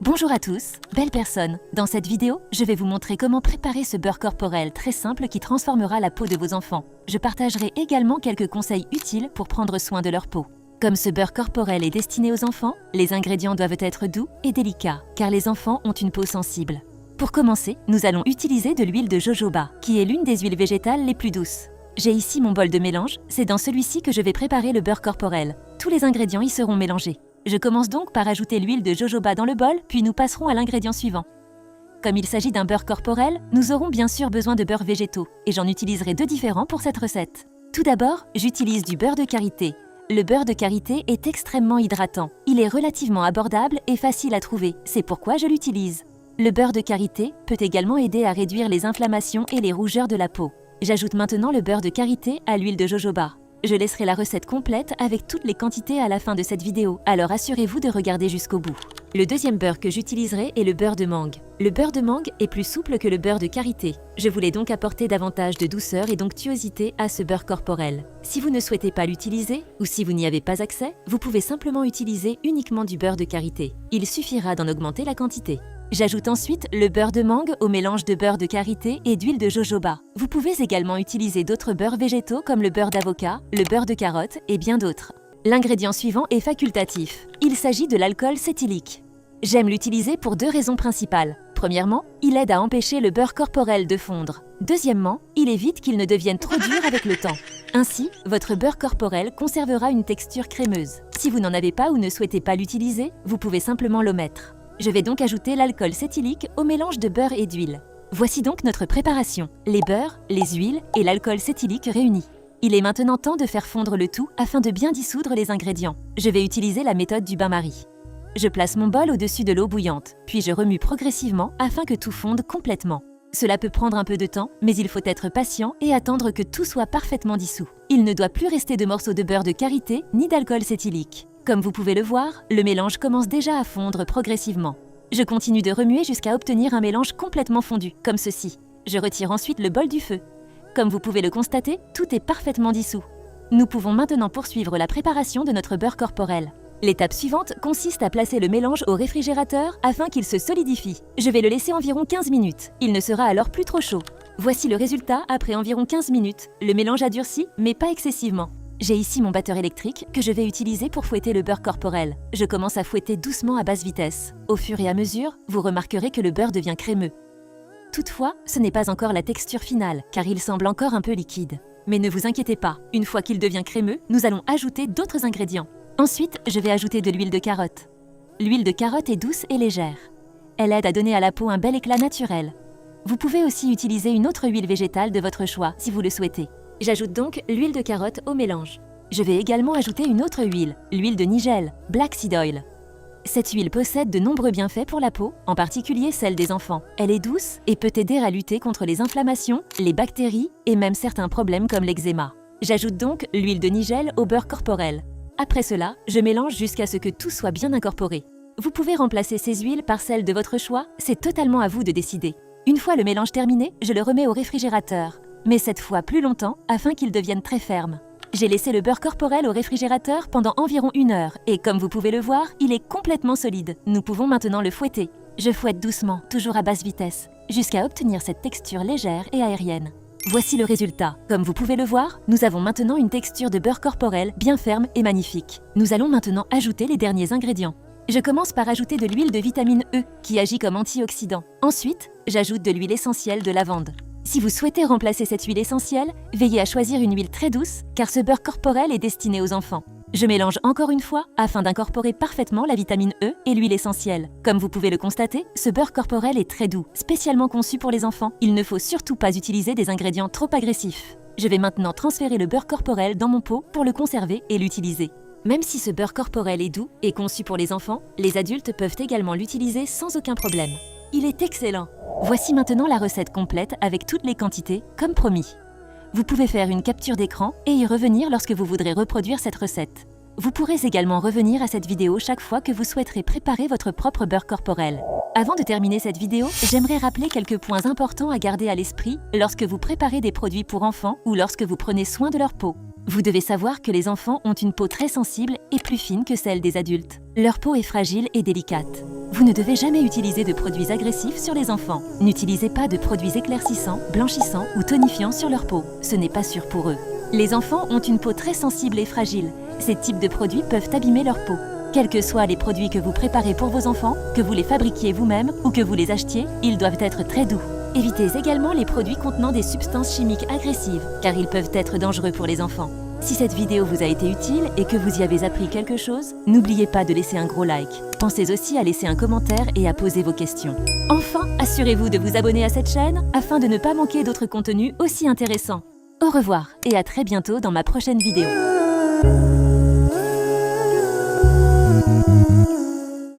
Bonjour à tous, belles personnes. Dans cette vidéo, je vais vous montrer comment préparer ce beurre corporel très simple qui transformera la peau de vos enfants. Je partagerai également quelques conseils utiles pour prendre soin de leur peau. Comme ce beurre corporel est destiné aux enfants, les ingrédients doivent être doux et délicats, car les enfants ont une peau sensible. Pour commencer, nous allons utiliser de l'huile de jojoba, qui est l'une des huiles végétales les plus douces. J'ai ici mon bol de mélange, c'est dans celui-ci que je vais préparer le beurre corporel. Tous les ingrédients y seront mélangés. Je commence donc par ajouter l'huile de jojoba dans le bol, puis nous passerons à l'ingrédient suivant. Comme il s'agit d'un beurre corporel, nous aurons bien sûr besoin de beurre végétaux, et j'en utiliserai deux différents pour cette recette. Tout d'abord, j'utilise du beurre de karité. Le beurre de karité est extrêmement hydratant. Il est relativement abordable et facile à trouver, c'est pourquoi je l'utilise. Le beurre de karité peut également aider à réduire les inflammations et les rougeurs de la peau. J'ajoute maintenant le beurre de karité à l'huile de jojoba. Je laisserai la recette complète avec toutes les quantités à la fin de cette vidéo, alors assurez-vous de regarder jusqu'au bout. Le deuxième beurre que j'utiliserai est le beurre de mangue. Le beurre de mangue est plus souple que le beurre de karité. Je voulais donc apporter davantage de douceur et d'onctuosité à ce beurre corporel. Si vous ne souhaitez pas l'utiliser, ou si vous n'y avez pas accès, vous pouvez simplement utiliser uniquement du beurre de karité. Il suffira d'en augmenter la quantité. J'ajoute ensuite le beurre de mangue au mélange de beurre de karité et d'huile de jojoba. Vous pouvez également utiliser d'autres beurres végétaux comme le beurre d'avocat, le beurre de carotte et bien d'autres. L'ingrédient suivant est facultatif. Il s'agit de l'alcool cétylique. J'aime l'utiliser pour deux raisons principales. Premièrement, il aide à empêcher le beurre corporel de fondre. Deuxièmement, il évite qu'il ne devienne trop dur avec le temps. Ainsi, votre beurre corporel conservera une texture crémeuse. Si vous n'en avez pas ou ne souhaitez pas l'utiliser, vous pouvez simplement l'omettre. Je vais donc ajouter l'alcool cétylique au mélange de beurre et d'huile. Voici donc notre préparation, les beurres, les huiles et l'alcool cétylique réunis. Il est maintenant temps de faire fondre le tout afin de bien dissoudre les ingrédients. Je vais utiliser la méthode du bain-marie. Je place mon bol au-dessus de l'eau bouillante, puis je remue progressivement afin que tout fonde complètement. Cela peut prendre un peu de temps, mais il faut être patient et attendre que tout soit parfaitement dissous. Il ne doit plus rester de morceaux de beurre de karité ni d'alcool cétylique. Comme vous pouvez le voir, le mélange commence déjà à fondre progressivement. Je continue de remuer jusqu'à obtenir un mélange complètement fondu, comme ceci. Je retire ensuite le bol du feu. Comme vous pouvez le constater, tout est parfaitement dissous. Nous pouvons maintenant poursuivre la préparation de notre beurre corporel. L'étape suivante consiste à placer le mélange au réfrigérateur afin qu'il se solidifie. Je vais le laisser environ 15 minutes. Il ne sera alors plus trop chaud. Voici le résultat après environ 15 minutes. Le mélange a durci, mais pas excessivement. J'ai ici mon batteur électrique que je vais utiliser pour fouetter le beurre corporel. Je commence à fouetter doucement à basse vitesse. Au fur et à mesure, vous remarquerez que le beurre devient crémeux. Toutefois, ce n'est pas encore la texture finale, car il semble encore un peu liquide. Mais ne vous inquiétez pas, une fois qu'il devient crémeux, nous allons ajouter d'autres ingrédients. Ensuite, je vais ajouter de l'huile de carotte. L'huile de carotte est douce et légère. Elle aide à donner à la peau un bel éclat naturel. Vous pouvez aussi utiliser une autre huile végétale de votre choix si vous le souhaitez. J'ajoute donc l'huile de carotte au mélange. Je vais également ajouter une autre huile, l'huile de nigel, Black Seed Oil. Cette huile possède de nombreux bienfaits pour la peau, en particulier celle des enfants. Elle est douce et peut aider à lutter contre les inflammations, les bactéries et même certains problèmes comme l'eczéma. J'ajoute donc l'huile de nigel au beurre corporel. Après cela, je mélange jusqu'à ce que tout soit bien incorporé. Vous pouvez remplacer ces huiles par celles de votre choix, c'est totalement à vous de décider. Une fois le mélange terminé, je le remets au réfrigérateur. Mais cette fois plus longtemps afin qu'il devienne très ferme. J'ai laissé le beurre corporel au réfrigérateur pendant environ 1 heure et comme vous pouvez le voir, il est complètement solide. Nous pouvons maintenant le fouetter. Je fouette doucement, toujours à basse vitesse, jusqu'à obtenir cette texture légère et aérienne. Voici le résultat. Comme vous pouvez le voir, nous avons maintenant une texture de beurre corporel bien ferme et magnifique. Nous allons maintenant ajouter les derniers ingrédients. Je commence par ajouter de l'huile de vitamine E qui agit comme antioxydant. Ensuite, j'ajoute de l'huile essentielle de lavande. Si vous souhaitez remplacer cette huile essentielle, veillez à choisir une huile très douce car ce beurre corporel est destiné aux enfants. Je mélange encore une fois afin d'incorporer parfaitement la vitamine E et l'huile essentielle. Comme vous pouvez le constater, ce beurre corporel est très doux, spécialement conçu pour les enfants. Il ne faut surtout pas utiliser des ingrédients trop agressifs. Je vais maintenant transférer le beurre corporel dans mon pot pour le conserver et l'utiliser. Même si ce beurre corporel est doux et conçu pour les enfants, les adultes peuvent également l'utiliser sans aucun problème. Il est excellent! Voici maintenant la recette complète avec toutes les quantités, comme promis. Vous pouvez faire une capture d'écran et y revenir lorsque vous voudrez reproduire cette recette. Vous pourrez également revenir à cette vidéo chaque fois que vous souhaiterez préparer votre propre beurre corporel. Avant de terminer cette vidéo, j'aimerais rappeler quelques points importants à garder à l'esprit lorsque vous préparez des produits pour enfants ou lorsque vous prenez soin de leur peau. Vous devez savoir que les enfants ont une peau très sensible et plus fine que celle des adultes. Leur peau est fragile et délicate. Vous ne devez jamais utiliser de produits agressifs sur les enfants. N'utilisez pas de produits éclaircissants, blanchissants ou tonifiants sur leur peau. Ce n'est pas sûr pour eux. Les enfants ont une peau très sensible et fragile. Ces types de produits peuvent abîmer leur peau. Quels que soient les produits que vous préparez pour vos enfants, que vous les fabriquiez vous-même ou que vous les achetiez, ils doivent être très doux. Évitez également les produits contenant des substances chimiques agressives, car ils peuvent être dangereux pour les enfants. Si cette vidéo vous a été utile et que vous y avez appris quelque chose, n'oubliez pas de laisser un gros like. Pensez aussi à laisser un commentaire et à poser vos questions. Enfin, assurez-vous de vous abonner à cette chaîne afin de ne pas manquer d'autres contenus aussi intéressants. Au revoir et à très bientôt dans ma prochaine vidéo.